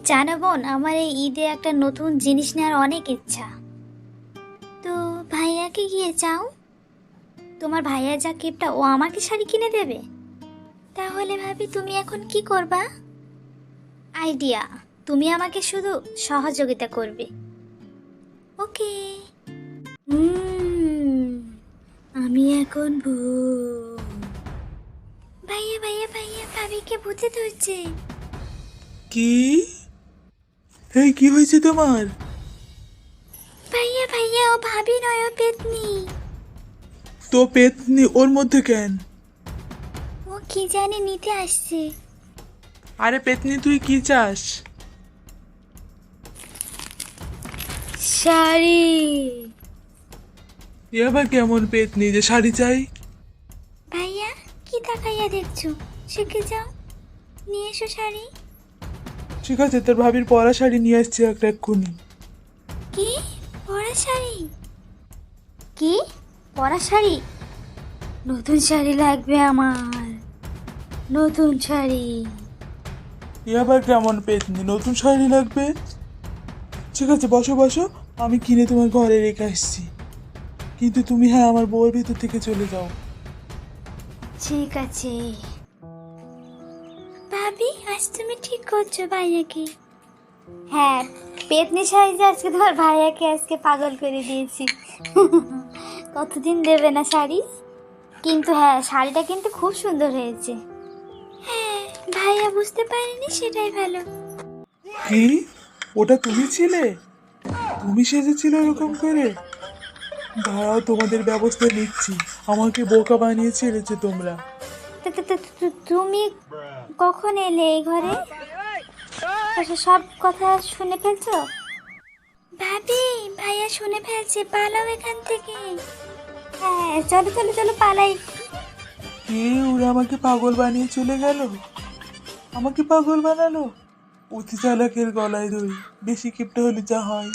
জানো বোন, আমার এই ঈদে একটা নতুন জিনিস নেওয়ার অনেক ইচ্ছা। তো ভাইয়াকে গিয়ে চাও, তোমার ভাইয়া যা কিপটা, ও আমাকে শাড়ি কিনে দেবে। তাহলে ভাবি তুমি এখন কি করবা? আইডিয়া, তুমি আমাকে শুধু সহযোগিতা করবে। ওকে। আমি এখন ভূত। ভাইয়া ভাইয়া ভাইয়া, ভাবিকে ভূতে ধরছে। কি? এই কি হয়েছে তোমার? ভাইয়া ভাইয়া, ও ভাবি নয়, ও পেতনি। তো পেতনি ওর মধ্যে কেন? ও কি জানি নিতে আসছে। আরে পেতনি, তুই কি চাস? শাড়ি। এ আবার কেমন পেতনি যে শাড়ি চাই? ভাইয়া কি তাকাইয়া দেখছো, শিখে যাও, নিয়ে এসো শাড়ি। ঠিক আছে, তোর ভাবির পরা শাড়ি নিয়ে আসছি একটা এক্ষুনি। কি? পরা শাড়ি? কি? পরা শাড়ি? নতুন শাড়ি লাগবে আমার, নতুন শাড়ি। এ আবার কেমন পেতনি, নতুন শাড়ি লাগবে? ঠিক আছে, বসো বসো, আমি কিনে তোমার ঘরে রেখে আসছি। কিন্তু তুমি হ্যাঁ আমার বউয়ের ভিতর থেকে চলে যাও। ঠিক আছে ভাবি, আজ তুমি ঠিক করছো ভাইয়াকে। হ্যাঁ, পেতনি শাড়ি আজকে তোমার ভাইয়াকে আজকে পাগল করে দিয়েছি। কতদিন দেবে না শাড়ি? কিন্তু হ্যাঁ, শাড়িটা কিন্তু খুব সুন্দর হয়েছে। হ্যাঁ, ভাইয়া বুঝতে পারেনি, সেটাই ভালো। কি? ওটা তুমি ছিলে? তুমি সেজেছিলে এরকম করে? দাঁড়াও, তোমাদের ব্যবস্থা নিচ্ছি। আমাকে বোকা বানিয়ে ছেড়েছে তোমরা। তুমি কখন এলে এই ঘরে? সব কথা শুনে ফেলছো? ভাবি, ভাইয়া শুনে ফেলছে, পালাও এখান থেকে। হ্যাঁ, চলো চলো চলো পালাই। কে? ওরা আমাকে পাগল বানিয়ে চলে গেল। আমাকে পাগল বানালো। অতি চালাকের গলায় দড়ি, বেশি কিপটা হলে যা হয়।